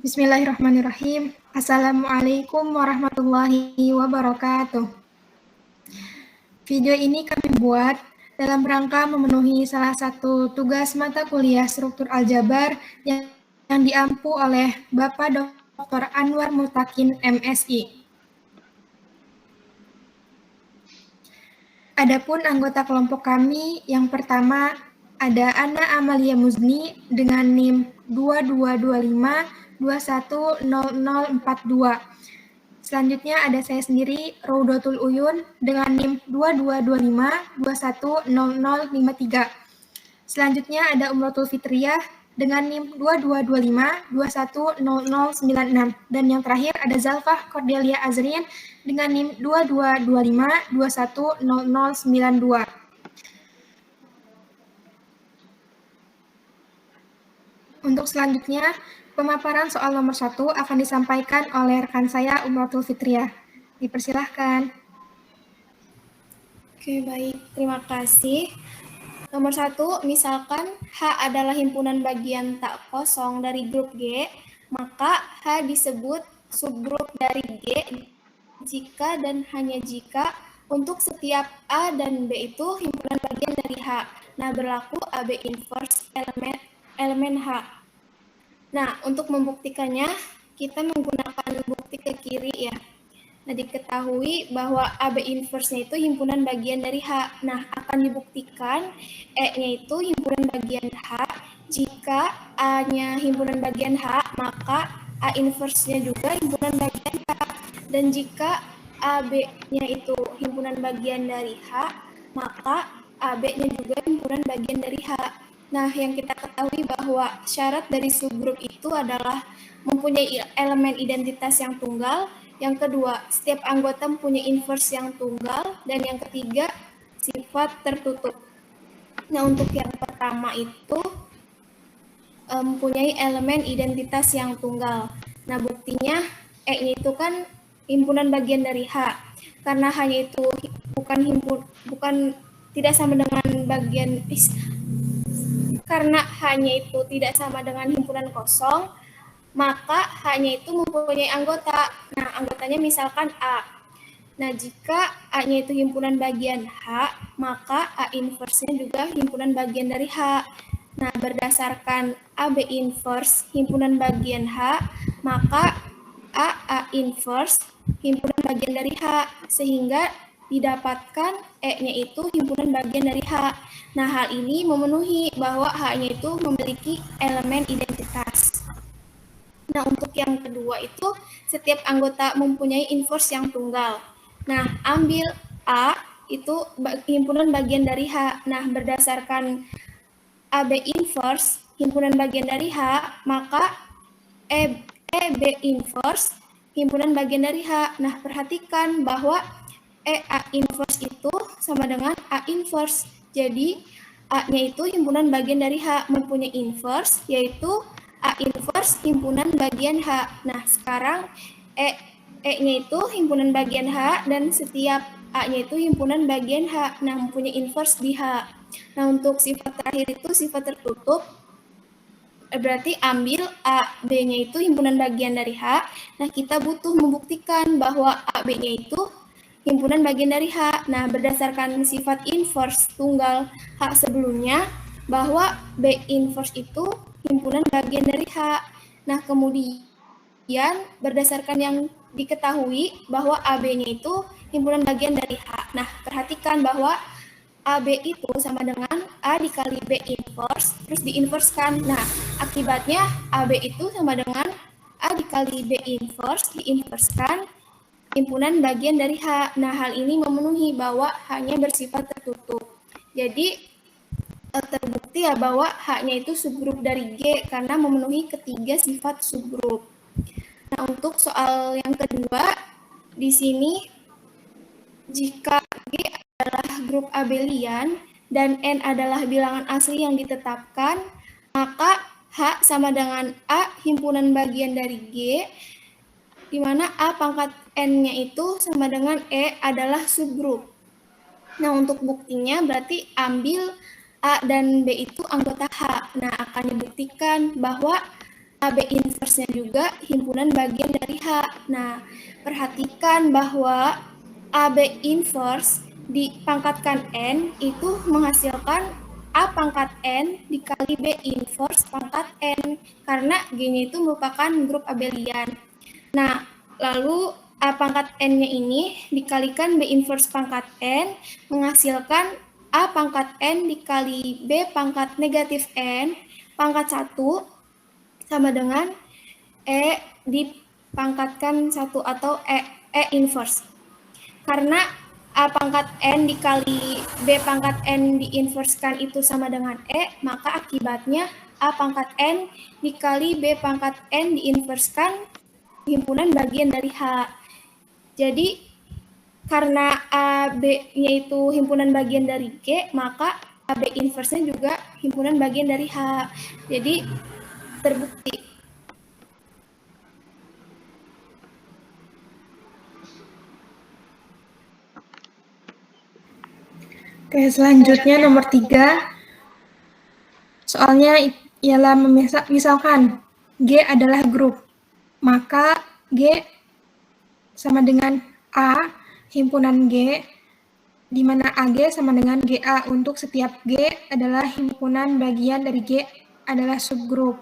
Bismillahirrahmanirrahim. Assalamualaikum warahmatullahi wabarakatuh. Video ini kami buat dalam rangka memenuhi salah satu tugas mata kuliah struktur aljabar yang diampu oleh Bapak Dr. Anwar Mutakin, MSI. Adapun anggota kelompok kami yang pertama ada Ana Amalia Muzni dengan NIM 2225210042. Selanjutnya ada saya sendiri, Raudatul Uyun, dengan NIM 2225210053. Selanjutnya ada Umratul Fitriyah dengan NIM 2225210096. Dan yang terakhir ada Zalfah Cordelia Azrin dengan NIM 2225210092. Untuk selanjutnya, pemaparan soal nomor 1 akan disampaikan oleh rekan saya, Umratul Fitriyah. Dipersilahkan. Oke, baik. Terima kasih. Nomor 1, misalkan H adalah himpunan bagian tak kosong dari grup G, maka H disebut subgrup dari G jika dan hanya jika untuk setiap A dan B itu himpunan bagian dari H. Nah, berlaku AB inverse elemen H. Nah, untuk membuktikannya, kita menggunakan bukti ke kiri ya. Nah, diketahui bahwa AB inverse-nya itu himpunan bagian dari H. Nah, akan dibuktikan E-nya itu himpunan bagian H. Jika A-nya himpunan bagian H, maka A inverse-nya juga himpunan bagian H. Dan jika AB-nya itu himpunan bagian dari H, maka AB-nya juga himpunan bagian dari H. Nah, yang kita ketahui bahwa syarat dari subgrup itu adalah mempunyai elemen identitas yang tunggal. Yang kedua, setiap anggota mempunyai inverse yang tunggal. Dan yang ketiga, sifat tertutup. Nah, untuk yang pertama itu mempunyai elemen identitas yang tunggal. Nah, buktinya E-nya itu kan himpunan bagian dari H. Karena hanya itu bukan tidak sama dengan bagian karena hanya itu tidak sama dengan himpunan kosong, maka hanya itu mempunyai anggota. Nah, anggotanya misalkan A. Nah, jika A-nya itu himpunan bagian H, maka A inverse-nya juga himpunan bagian dari H. Nah, berdasarkan AB inverse himpunan bagian H, maka A inverse himpunan bagian dari H, sehingga didapatkan E-nya itu himpunan bagian dari H. Nah, hal ini memenuhi bahwa H-nya itu memiliki elemen identitas. Nah, untuk yang kedua itu setiap anggota mempunyai inverse yang tunggal. Nah, ambil A itu himpunan bagian dari H. Nah, berdasarkan AB inverse himpunan bagian dari H, maka EB inverse himpunan bagian dari H. Nah, perhatikan bahwa A inverse itu sama dengan A inverse. Jadi, A-nya itu himpunan bagian dari H, mempunyai inverse, yaitu A inverse himpunan bagian H. Nah, sekarang E-nya itu himpunan bagian H, dan setiap A-nya itu himpunan bagian H. Nah, mempunyai inverse di H. Nah, untuk sifat terakhir itu sifat tertutup, berarti ambil A, B-nya itu himpunan bagian dari H. Nah, kita butuh membuktikan bahwa A, B-nya itu himpunan bagian dari H. Nah, berdasarkan sifat inverse tunggal H sebelumnya, bahwa B inverse itu himpunan bagian dari H. Nah, kemudian berdasarkan yang diketahui bahwa AB-nya itu himpunan bagian dari H. Nah, perhatikan bahwa AB itu sama dengan A dikali B inverse, terus diinverskan. Nah, akibatnya AB itu sama dengan A dikali B inverse, diinverskan, himpunan bagian dari H. Nah, hal ini memenuhi bahwa H-nya bersifat tertutup. Jadi, terbukti ya bahwa H-nya itu subgrup dari G karena memenuhi ketiga sifat subgrup. Nah, untuk soal yang kedua, di sini jika G adalah grup abelian dan N adalah bilangan asli yang ditetapkan, maka H sama dengan A himpunan bagian dari G, di mana A pangkat N-nya itu sama dengan E adalah subgrup. Nah, untuk buktinya berarti ambil A dan B itu anggota H. Nah, akan dibuktikan bahwa AB inverse-nya juga himpunan bagian dari H. Nah, perhatikan bahwa AB inverse dipangkatkan N itu menghasilkan A pangkat N dikali B inverse pangkat N, karena G-nya itu merupakan grup abelian. Nah, lalu A pangkat N-nya ini dikalikan B inverse pangkat N menghasilkan A pangkat N dikali B pangkat negatif N pangkat 1 sama dengan E dipangkatkan 1 atau E inverse. Karena A pangkat N dikali B pangkat N diinverskan itu sama dengan E, maka akibatnya A pangkat N dikali B pangkat N diinverskan himpunan bagian dari H. Jadi karena AB-nya itu himpunan bagian dari G, maka AB inverse-nya juga himpunan bagian dari H. Jadi terbukti. Oke, selanjutnya nomor 3. Soalnya ialah misalkan G adalah grup, maka G sama dengan A himpunan G, di mana AG sama dengan GA untuk setiap G adalah himpunan bagian dari G adalah subgrup.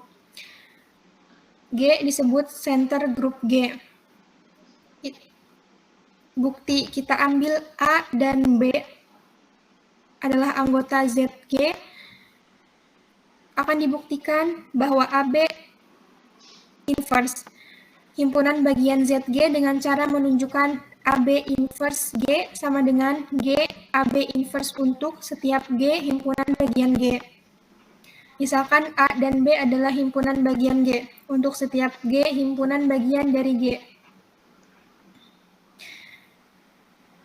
G disebut center grup G. Bukti kita ambil A dan B adalah anggota ZG, akan dibuktikan bahwa AB inverse himpunan bagian ZG dengan cara menunjukkan AB inverse G sama dengan G AB inverse untuk setiap G himpunan bagian G. Misalkan A dan B adalah himpunan bagian G untuk setiap G himpunan bagian dari G.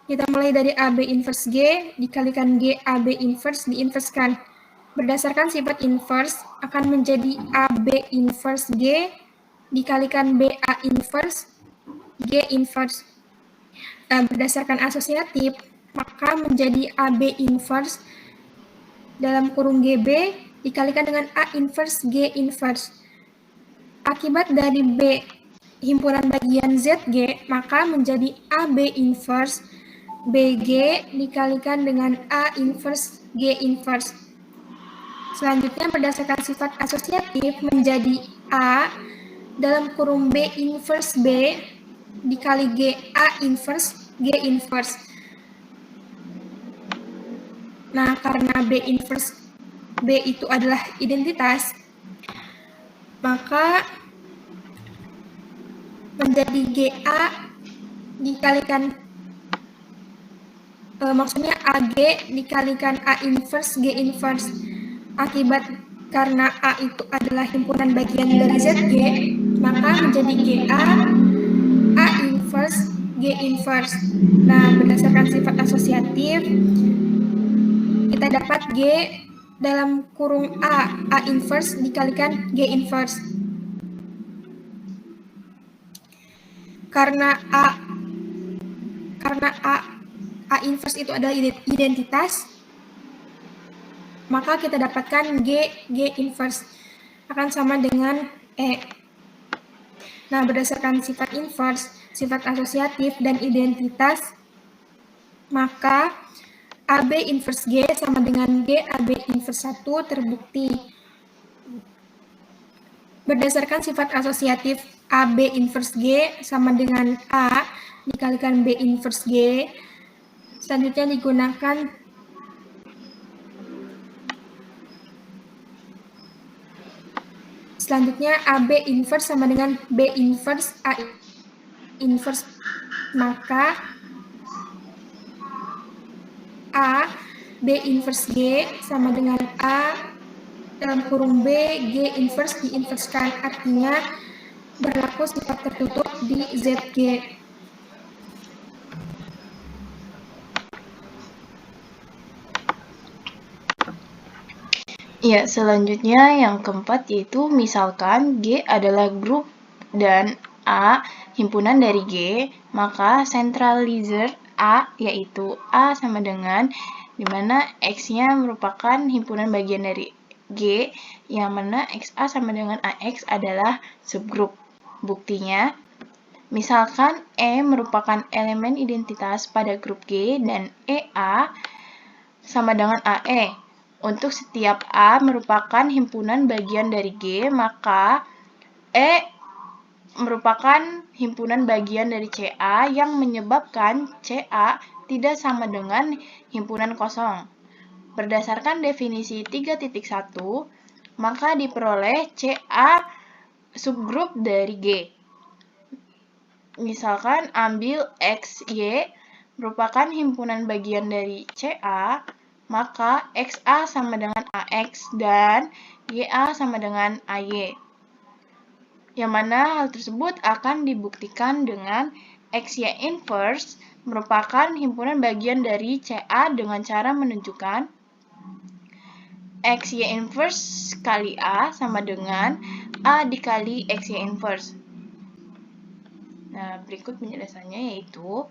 Kita mulai dari AB inverse G dikalikan G AB inverse diinverskan. Berdasarkan sifat inverse akan menjadi AB inverse G dikalikan BA inverse G inverse. Berdasarkan asosiatif maka menjadi AB inverse dalam kurung GB dikalikan dengan A inverse G inverse. Akibat dari B himpunan bagian ZG, maka menjadi AB inverse BG dikalikan dengan A inverse G inverse. Selanjutnya berdasarkan sifat asosiatif menjadi A dalam kurung B inverse B dikali G A inverse G inverse. Nah, karena B inverse B itu adalah identitas, maka menjadi GA dikalikan maksudnya AG dikalikan A inverse G inverse. Akibat karena A itu adalah himpunan bagian dari ZG, maka menjadi GA A inverse G inverse. Nah, berdasarkan sifat asosiatif kita dapat G dalam kurung A inverse dikalikan G inverse. Karena A inverse itu adalah identitas, maka kita dapatkan G inverse akan sama dengan E. Nah, berdasarkan sifat inverse, sifat asosiatif, dan identitas, maka AB inverse G sama dengan G AB inverse 1 terbukti. Berdasarkan sifat asosiatif AB inverse G sama dengan A dikalikan B inverse G, selanjutnya digunakan AB inverse sama dengan B inverse A inverse, maka A B inverse G sama dengan A dalam kurung B G inverse diinverskan, artinya berlaku sifat tertutup di ZG. Ya, selanjutnya yang keempat yaitu misalkan G adalah grup dan A himpunan dari G, maka centralizer A yaitu A sama dengan dimana X-nya merupakan himpunan bagian dari G, yang mana XA sama dengan AX adalah subgrup. Buktinya, misalkan E merupakan elemen identitas pada grup G dan EA sama dengan AE. Untuk setiap A merupakan himpunan bagian dari G, maka E merupakan himpunan bagian dari CA yang menyebabkan CA tidak sama dengan himpunan kosong. Berdasarkan definisi 3.1, maka diperoleh CA subgrup dari G. Misalkan ambil XY merupakan himpunan bagian dari CA, maka XA sama dengan AX dan YA sama dengan AY. Yang mana hal tersebut akan dibuktikan dengan XY inverse merupakan himpunan bagian dari CA dengan cara menunjukkan XY inverse kali A sama dengan A dikali XY inverse. Nah, berikut penjelasannya yaitu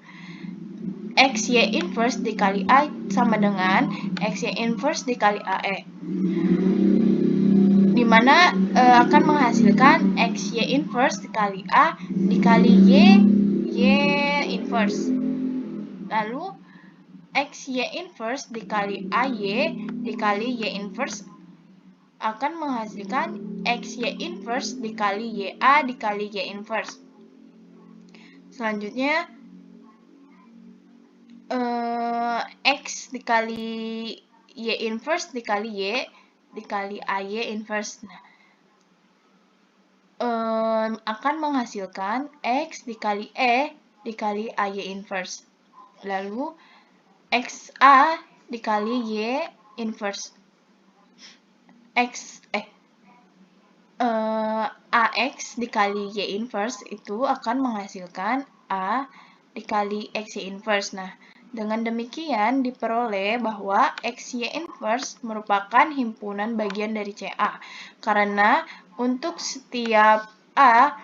XY inverse dikali A sama dengan XY inverse dikali AE. Di mana akan menghasilkan XY inverse dikali A dikali Y inverse. Lalu XY inverse dikali AY dikali Y inverse akan menghasilkan XY inverse dikali YA dikali Y inverse. Selanjutnya, X dikali Y inverse dikali Y dikali AY inverse. Nah, akan menghasilkan X dikali E dikali AY inverse. Lalu, XA dikali Y inverse. AX dikali Y inverse itu akan menghasilkan A dikali XY inverse. Nah, dengan demikian diperoleh bahwa XY inverse merupakan himpunan bagian dari CA. Karena untuk setiap A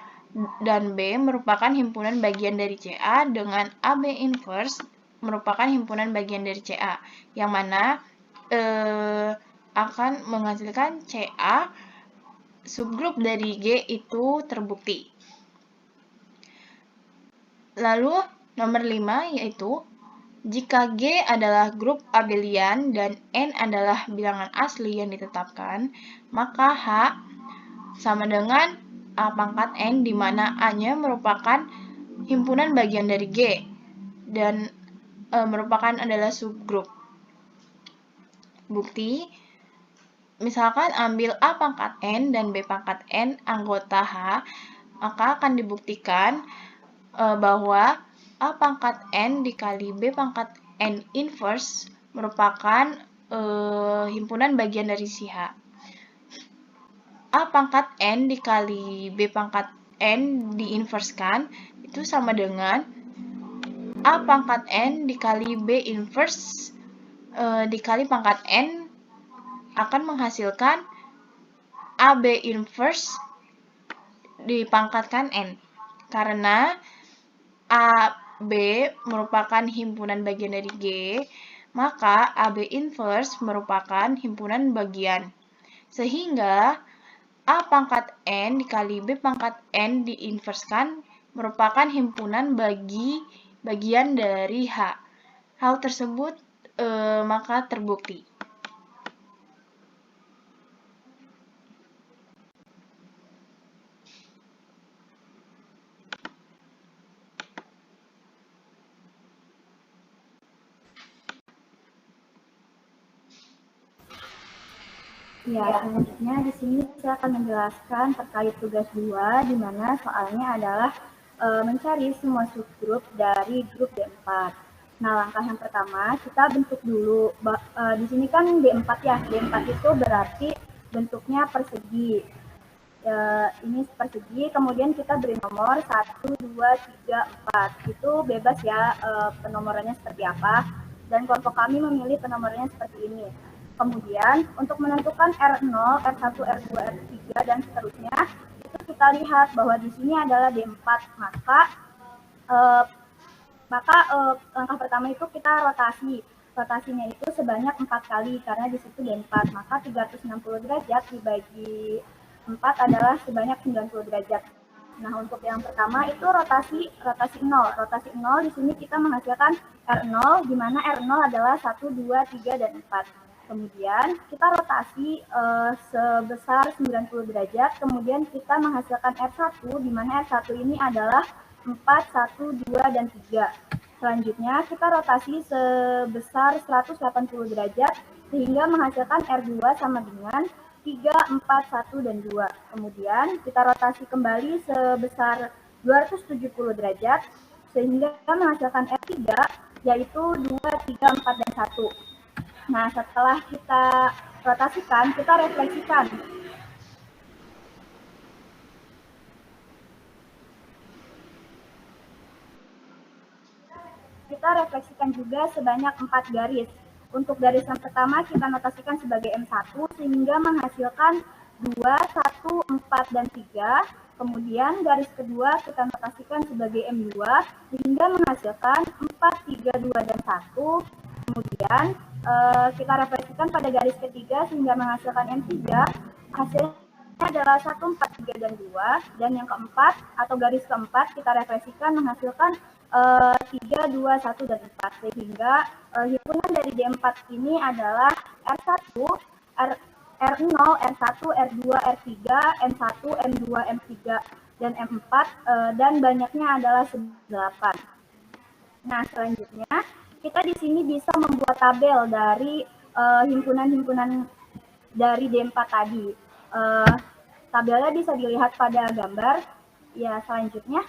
dan B merupakan himpunan bagian dari CA dengan AB inverse merupakan himpunan bagian dari CA. Yang mana akan menghasilkan CA subgrup dari G itu terbukti. Lalu nomor 5 yaitu jika G adalah grup abelian dan N adalah bilangan asli yang ditetapkan, maka H sama dengan A pangkat N di mana A-nya merupakan himpunan bagian dari G dan merupakan adalah subgrup. Bukti, misalkan ambil A pangkat N dan B pangkat N anggota H, maka akan dibuktikan bahwa A pangkat N dikali B pangkat N inverse merupakan himpunan bagian dari si H. A pangkat N dikali B pangkat N diinverskan itu sama dengan A pangkat N dikali B inverse dikali pangkat N akan menghasilkan AB inverse dipangkatkan N. Karena AB merupakan himpunan bagian dari G, maka AB inverse merupakan himpunan bagian. Sehingga A pangkat N dikali B pangkat N diinverskan merupakan himpunan bagian dari H. Hal tersebut maka terbukti. Ya, selanjutnya di sini saya akan menjelaskan terkait tugas 2, di mana soalnya adalah mencari semua subgrup dari grup D4. Nah, langkah yang pertama kita bentuk dulu. Di sini kan D4 ya, D4 itu berarti bentuknya persegi. Ini persegi, kemudian kita beri nomor 1, 2, 3, 4. Itu bebas ya penomorannya seperti apa. Dan kelompok kami memilih penomorannya seperti ini. Kemudian untuk menentukan R0, R1, R2, R3, dan seterusnya, itu kita lihat bahwa di sini adalah D4. Maka langkah pertama itu kita rotasi. rotasinya itu sebanyak 4 kali karena di situ D4, maka 360 derajat dibagi 4 adalah sebanyak 90 derajat. Nah, untuk yang pertama itu rotasi 0. Rotasi 0 di sini kita menghasilkan R0 di mana R0 adalah 1, 2, 3 dan 4. Kemudian kita rotasi sebesar 90 derajat, kemudian kita menghasilkan R1 di mana R1 ini adalah 4, 1, 2 dan 3. Selanjutnya kita rotasi sebesar 180 derajat sehingga menghasilkan R2 sama dengan 3, 4, 1, dan 2. Kemudian kita rotasi kembali sebesar 270 derajat sehingga menghasilkan R3 yaitu 2, 3, 4, dan 1. Nah, setelah kita rotasikan, kita refleksikan. Kita refleksikan juga sebanyak 4 garis. Untuk garis yang pertama kita notasikan sebagai M1 sehingga menghasilkan 2, 1, 4, dan 3. Kemudian garis kedua kita notasikan sebagai M2 sehingga menghasilkan 4, 3, 2, dan 1. Kemudian kita refleksikan pada garis ketiga sehingga menghasilkan M3. Hasilnya adalah 1, 4, 3, dan 2. Dan yang keempat atau garis keempat kita refleksikan menghasilkan 3, 2, 1, dan 4. Sehingga himpunan dari D4 ini adalah R1, R0, R1, R2, R3, M1, M2, M3, dan M4, dan banyaknya adalah 8. Nah, selanjutnya kita di sini bisa membuat tabel dari himpunan-himpunan dari D4 tadi. Tabelnya bisa dilihat pada gambar. Ya, selanjutnya.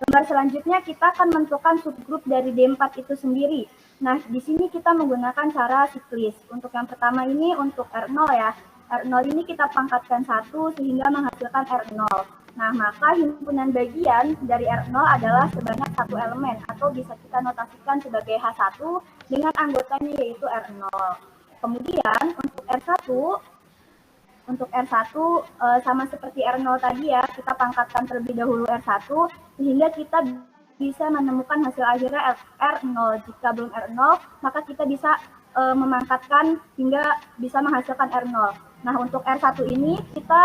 Gambar selanjutnya kita akan menentukan subgrup dari D4 itu sendiri. Nah, di sini kita menggunakan cara siklis. Untuk yang pertama ini untuk R0 ya. R0 ini kita pangkatkan 1 sehingga menghasilkan R0. Nah, maka himpunan bagian dari R0 adalah sebanyak 1 elemen atau bisa kita notasikan sebagai H1 dengan anggotanya yaitu R0. Kemudian untuk R1 sama seperti R0 tadi ya, kita pangkatkan terlebih dahulu R1 sehingga kita bisa menemukan hasil akhirnya R0. Jika belum R0, maka kita bisa memangkatkan hingga bisa menghasilkan R0. Nah, untuk R1 ini kita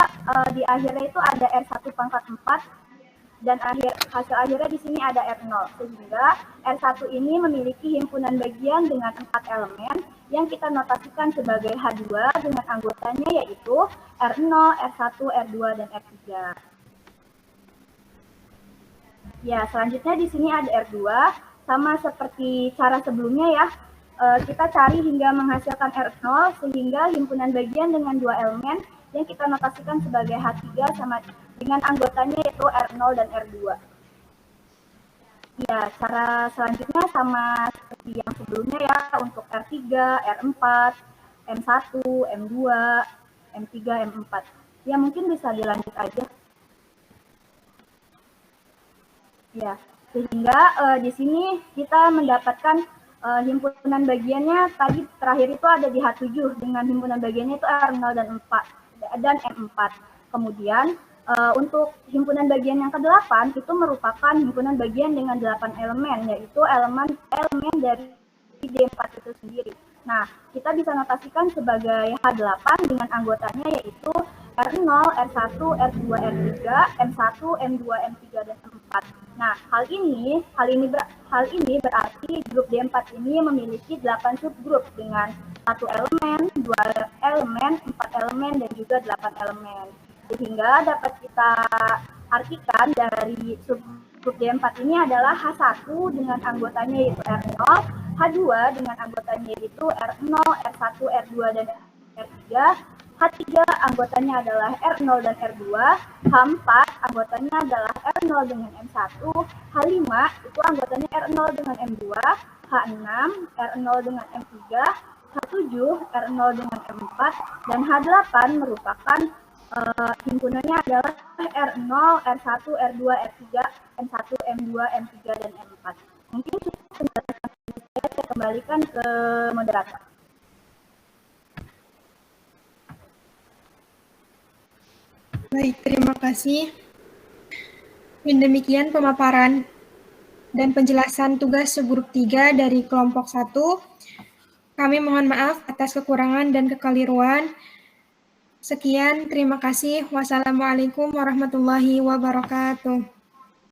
di akhirnya itu ada R1 pangkat 4 dan hasil akhirnya di sini ada R0. Sehingga R1 ini memiliki himpunan bagian dengan 4 elemen yang kita notasikan sebagai H2 dengan anggotanya yaitu R0, R1, R2, dan R3. Ya, selanjutnya di sini ada R2, sama seperti cara sebelumnya ya. Kita cari hingga menghasilkan R0 sehingga himpunan bagian dengan 2 elemen yang kita notasikan sebagai H3 sama dengan anggotanya yaitu R0 dan R2. Ya, cara selanjutnya sama seperti yang sebelumnya ya, untuk R3, R4, M1, M2, M3, M4. Ya, mungkin bisa dilanjut aja. Ya, sehingga di sini kita mendapatkan himpunan bagiannya tadi terakhir itu ada di H7 dengan himpunan bagiannya itu R0 dan M4. Kemudian untuk himpunan bagian yang ke-8 itu merupakan himpunan bagian dengan 8 elemen, yaitu elemen dari D4 itu sendiri. Nah, kita bisa notasikan sebagai H8 dengan anggotanya yaitu R0, R1, R2, R3, M1, M2, M3, dan M4. Nah, hal ini berarti grup D4 ini memiliki 8 subgrup dengan 1 elemen, 2 elemen, 4 elemen, dan juga 8 elemen. Sehingga dapat kita artikan dari subgrup D4 ini adalah H1 dengan anggotanya yaitu R0, H2 dengan anggotanya yaitu R0, R1, R2, dan R3, H3 anggotanya adalah R0 dan R2, H4 anggotanya adalah R0 dengan M1, H5 itu anggotanya R0 dengan M2, H6 R0 dengan M3, H7 R0 dengan M4, dan H8 merupakan himpunannya adalah R0, R1, R2, R3, M1, M2, M3, dan M4. Mungkin penjelasan saya kembalikan ke moderator. Baik, terima kasih. Dan demikian pemaparan dan penjelasan tugas subgrup 3 dari kelompok 1. Kami mohon maaf atas kekurangan dan kekeliruan. Sekian, terima kasih. Wassalamualaikum warahmatullahi wabarakatuh.